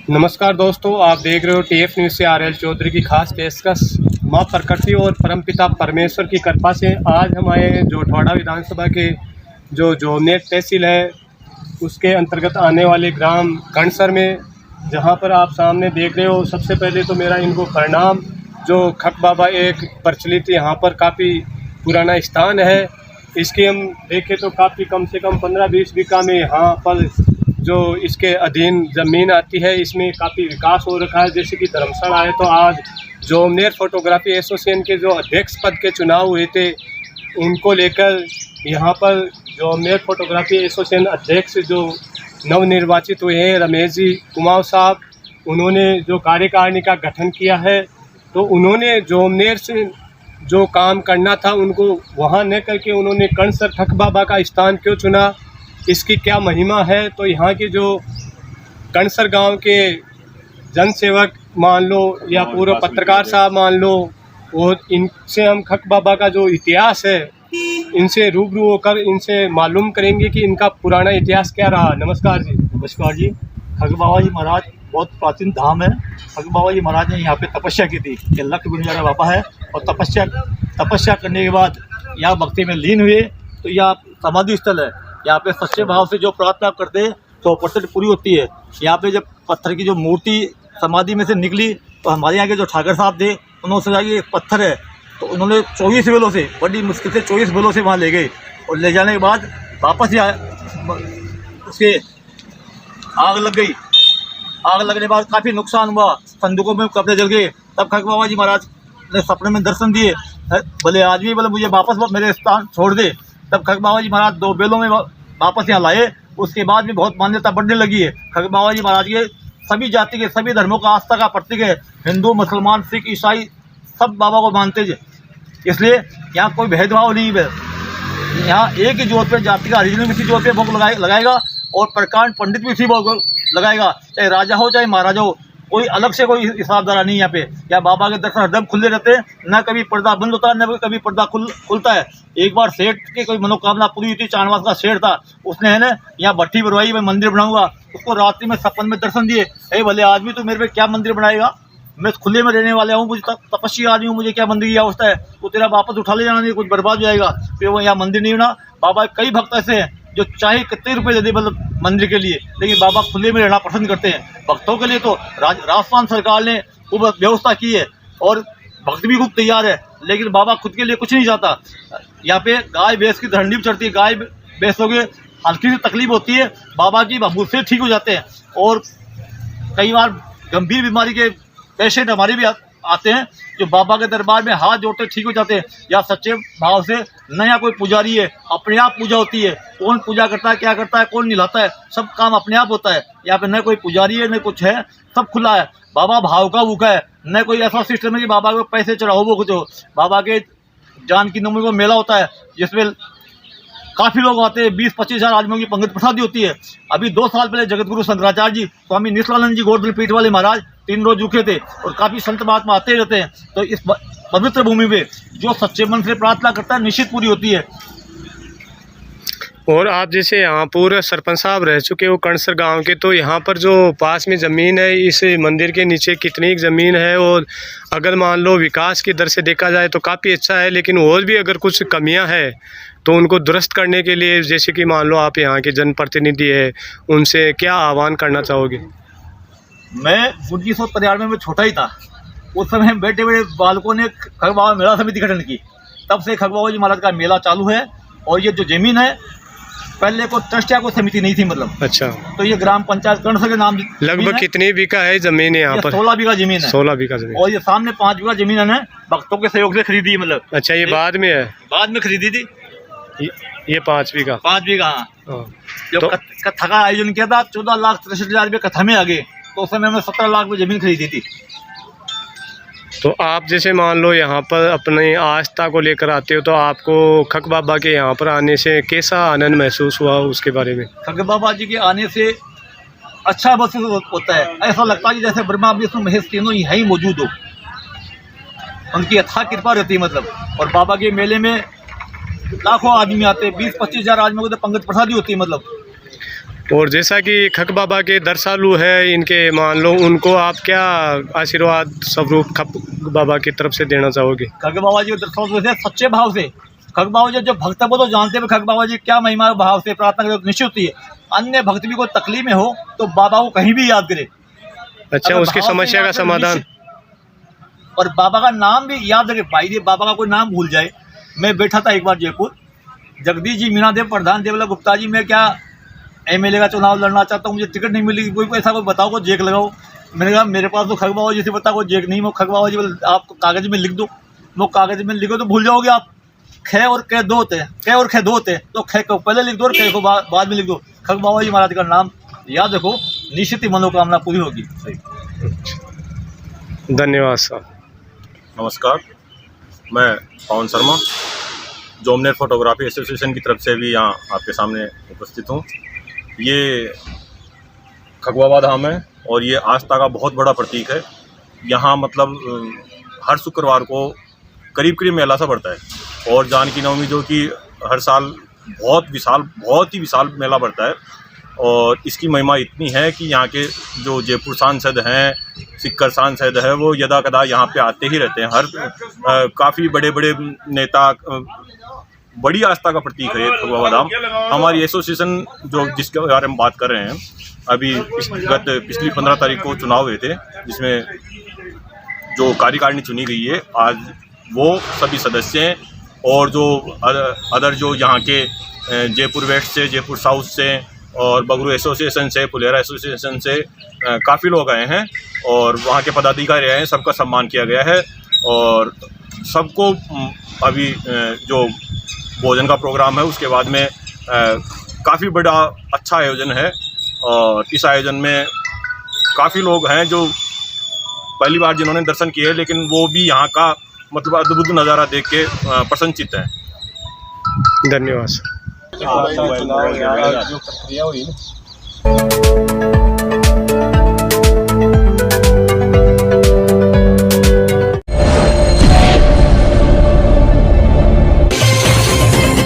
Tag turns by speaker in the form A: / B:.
A: नमस्कार दोस्तों, आप देख रहे हो TF न्यूज़ से RL चौधरी की खास पेशकश। माँ प्रकृति और परमपिता परमेश्वर की कृपा से आज हम आए हैं जोटवाड़ा विधानसभा के जो जोमनेर तहसील है उसके अंतर्गत आने वाले ग्राम कणसर में, जहाँ पर आप सामने देख रहे हो। सबसे पहले तो मेरा इनको प्रणाम। जो खक बाबा एक प्रचलित यहाँ पर काफ़ी पुराना स्थान है। इसकी हम देखें तो काफ़ी कम से कम 15-20 बीघा में यहाँ पर जो इसके अधीन ज़मीन आती है, इसमें काफ़ी विकास हो रखा है। जैसे कि धर्मशाला है, तो आज जोमनेर फोटोग्राफी एसोसिएशन के जो अध्यक्ष पद के चुनाव हुए थे, उनको लेकर यहाँ पर जोमनेर फोटोग्राफी एसोसिएशन अध्यक्ष जो नवनिर्वाचित हुए हैं रमेश जी कुमार साहब, उन्होंने जो कार्यकारिणी का गठन किया है। तो उन्होंने जोमनेर से जो काम करना था उनको वहाँ न करके उन्होंने कणसर खक बाबा का स्थान क्यों चुना, इसकी क्या महिमा है। तो यहाँ के जो कणसर गांव के जनसेवक मान लो या पूर्व पत्रकार साहब मान लो, और इनसे हम खक बाबा का जो इतिहास है इनसे रूबरू होकर इनसे मालूम करेंगे कि इनका पुराना इतिहास क्या रहा। नमस्कार जी।
B: नमस्कार जी। खग बाबा जी महाराज बहुत प्राचीन धाम है। खग बाबा जी महाराज ने यहाँ पे तपस्या की थी कि लख गुंजारा बाबा है, और तपस्या करने के बाद यहाँ भक्ति में लीन हुए। तो यह समाधि स्थल है। यहाँ पे सच्चे भाव से जो प्रार्थना करते हैं 100% पूरी होती है। यहाँ पे जब पत्थर की जो मूर्ति समाधि में से निकली तो हमारे यहाँ के जो ठाकर साहब थे उन्होंने सोचा कि पत्थर है, तो उन्होंने 24 बेलों से, बड़ी मुश्किल से 24 बेलों से वहाँ ले गए। और ले जाने के बाद वापस उसके आग लग गई। आग लगने के बाद काफ़ी नुकसान हुआ, संदूकों में कपड़े जल गए। तब खग बाबा जी महाराज ने सपने में दर्शन दिए, बोले आदमी बोले मुझे वापस मेरे स्थान छोड़ दे। तब खग बाबा जी महाराज 2 बेलों में वापस यहाँ लाए। उसके बाद भी बहुत मान्यता बढ़ने लगी है। खग बाबा जी महाराज के सभी जाति के, सभी धर्मों का आस्था का प्रतीक है। हिंदू, मुसलमान, सिख, ईसाई सब बाबा को मानते हैं। इसलिए यहाँ कोई भेदभाव नहीं है। यहाँ एक ही जोत पे जाति का हरिजन भी इसी जोत पे भोग लगाएगा, और प्रकांड पंडित भी इसी भोग लगाएगा। चाहे राजा हो चाहे महाराजा हो, कोई अलग से कोई हिसाबदारा नहीं यहाँ पे। या बाबा के दर्शन हरदम खुले रहते हैं, न कभी पर्दा बंद होता है न कभी पर्दा खुलता है। एक बार सेठ की कोई मनोकामना पूरी हुई थी। चाणवास का सेठ था, उसने है ना यहाँ भट्टी बनवाई, मैं मंदिर बनाऊंगा। उसको रात्रि में सपन में दर्शन दिए। अरे भले आदमी तो मेरे पे क्या मंदिर बनाएगा, मैं खुले में रहने वाला हूँ, मुझे तपस्या आदमी हूँ, मुझे क्या मंदिर की अवस्था है। तो तेरा वापस उठा ले जाना, नहीं कुछ बर्बाद हो जाएगा। फिर वो यहाँ मंदिर नहीं बना। बाबा कई भक्त ऐसे हैं जो चाहे कितने रुपए दे दे मतलब मंदिर के लिए, लेकिन बाबा खुले में रहना पसंद करते हैं। भक्तों के लिए तो राजस्थान सरकार ने खूब व्यवस्था की है, और भक्त भी खूब तैयार है, लेकिन बाबा खुद के लिए कुछ नहीं चाहता। यहाँ पे गाय भैंस की धरनी भी चढ़ती है। गाय भैंसों के हल्की सी तकलीफ होती है, बाबा की बबूल से ठीक हो जाते हैं। और कई बार गंभीर बीमारी के पेशेंट हमारे भी आते हैं, जो बाबा के दरबार में हाथ जोड़ते ठीक हो जाते हैं। या सच्चे भाव से, नया कोई पुजारी है, अपने आप पूजा होती है। कौन पूजा करता है, क्या करता है, कौन निलाता है, सब काम अपने आप होता है। यहाँ पे न कोई पुजारी है न कुछ है, सब खुला है। बाबा भाव का भूखा है, न कोई ऐसा सिस्टम है कि बाबा को पैसे चढ़ाओ वो कुछ हो। बाबा के जान की नवमी को मेला होता है, जिसमें काफ़ी लोग आते हैं। 20-25 हज़ार आदमियों की पंगत प्रसादी होती है। अभी 2 साल पहले जगतगुरु शंकराचार्य जी, स्वामी निष्कलानंद जी गोवर्धन पीठ वाले महाराज 3 रोज रुके थे, और काफ़ी संत महात्मा आते रहते हैं। तो इस पवित्र भूमि पे जो सच्चे मन से प्रार्थना करता है निश्चित पूरी होती है।
A: और आप जैसे यहाँ पूरे सरपंच साहब रह चुके हो कणसर गांव के, तो यहाँ पर जो पास में ज़मीन है, इस मंदिर के नीचे कितनी ज़मीन है, और अगर मान लो विकास की दर से देखा जाए तो काफ़ी अच्छा है, लेकिन और भी अगर कुछ कमियां हैं तो उनको दुरुस्त करने के लिए, जैसे कि मान लो आप यहाँ के जनप्रतिनिधि है, उनसे क्या आह्वान करना चाहोगे?
B: मैं 1993 में छोटा ही था। उस समय बेटे बड़े बालकों ने खग बाबा मेला समिति गठन की। तब से खग बाबा जी महाराज का मेला चालू है। और ये जो जमीन है, पहले को ट्रस्टिया को समिति नहीं थी मतलब।
A: अच्छा।
B: तो ये ग्राम पंचायत कणसर के नाम
A: लगभग कितनी बीघा है जमीन यहाँ पर?
B: 16 बीघा जमीन है।
A: 16 बीघा जमीन।
B: और ये सामने 5 बीघा जमीन है, भक्तों के सहयोग से खरीदी है मतलब।
A: अच्छा, ये बाद में है?
B: बाद में खरीदी थी
A: ये 5 बीघा।
B: 5 बीघा।
A: हाँ।
B: जब कथा का आयोजन किया था 14,63,000 रुपये कथा में आ गए, तो उस समय में 17 लाख में जमीन खरीदी थी।
A: तो आप जैसे मान लो यहाँ पर अपनी आस्था को लेकर आते हो, तो आपको खक बाबा के यहाँ पर आने से कैसा आनंद महसूस हुआ, उसके बारे में?
B: खग बाबा जी के आने से अच्छा महसूस होता है। ऐसा लगता है कि जैसे ब्रह्मा विष्णु महेश तीनों यहीं मौजूद हो, उनकी अथाह कृपा रहती है मतलब। और बाबा के मेले में लाखों आदमी आते हैं, 20-25 हज़ार आदमियों को तो पंगत प्रसादी होती है मतलब।
A: और जैसा कि खग बाबा के दरसालू है इनके, मान लो उनको आप क्या आशीर्वाद स्वरूप खग बाबा की तरफ से देना चाहोगे?
B: खग बाबा जी को दरअसल से सच्चे भाव से, खग बाबा जी जो भक्त है वो तो जानते हैं खग बाबा जी क्या महिमा भाव से प्रार्थना करें निश्चित होती है। अन्य भक्त भी कोई तकलीफ में हो तो बाबा को कहीं भी याद करे।
A: अच्छा,
B: अगर
A: उसकी
B: भाव से
A: समस्या का
B: याद करे
A: समाधान।
B: निश्चित। और बाबा का नाम भी याद रखे भाई, ये बाबा का कोई नाम भूल जाए। मैं बैठा था एक बार जयपुर, जगदीश जी, मीना देव प्रधान, देवला गुप्ता जी, मैं क्या एमएलए का चुनाव लड़ना चाहता हूँ, मुझे टिकट नहीं मिली, कोई ऐसा कोई बताओ, को जेक लगाओ। मैंने कहा मेरे पास तो खग बाबा जी से बता को जेक नहीं। वो खग बाबा जी बोले आप कागज़ में लिख दो। वो कागज़ में लिखो तो भूल जाओगे आप। ख और क दो होते हैं, क और ख दो होते हैं, तो ख को पहले लिख दो और क को बाद में लिख दो। खग बाबा जी महाराज का नाम याद रखो, निश्चित ही मनोकामना पूरी होगी।
A: धन्यवाद साहब।
C: नमस्कार, मैं पवन शर्मा जोमनेर फोटोग्राफी एसोसिएशन की तरफ से भी यहाँ आपके सामने उपस्थित हूँ। ये खग बाबा धाम है और ये आस्था का बहुत बड़ा प्रतीक है। यहाँ मतलब हर शुक्रवार को करीब करीब मेला सा बढ़ता है और जानकी नवमी जो कि हर साल बहुत ही विशाल मेला बढ़ता है। और इसकी महिमा इतनी है कि यहाँ के जो जयपुर सांसद हैं, सिक्कर सांसद है, वो यदा कदा यहाँ पे आते ही रहते हैं। हर काफ़ी बड़े बड़े नेता, बड़ी आस्था का प्रतीक है ये खग बाबा धाम। हमारी एसोसिएशन जो जिसके बारे में बात कर रहे हैं, अभी पिछली 15 तारीख को चुनाव हुए थे जिसमें जो कार्यकारिणी चुनी गई है, आज वो सभी सदस्य हैं और जो अदर जो यहाँ के जयपुर वेस्ट से, जयपुर साउथ से और बगरू एसोसिएशन से, फुलेरा एसोसिएशन से काफ़ी लोग आए हैं और वहाँ के पदाधिकारी आए हैं। सबका सम्मान किया गया है और सबको अभी जो भोजन का प्रोग्राम है उसके बाद में काफ़ी बड़ा अच्छा आयोजन है। और इस आयोजन में काफ़ी लोग हैं जो पहली बार जिन्होंने दर्शन किए, लेकिन वो भी यहाँ का मतलब अद्भुत नज़ारा देख के प्रसन्नचित्त हैं।
A: धन्यवाद।
C: जो प्रक्रिया हुई ना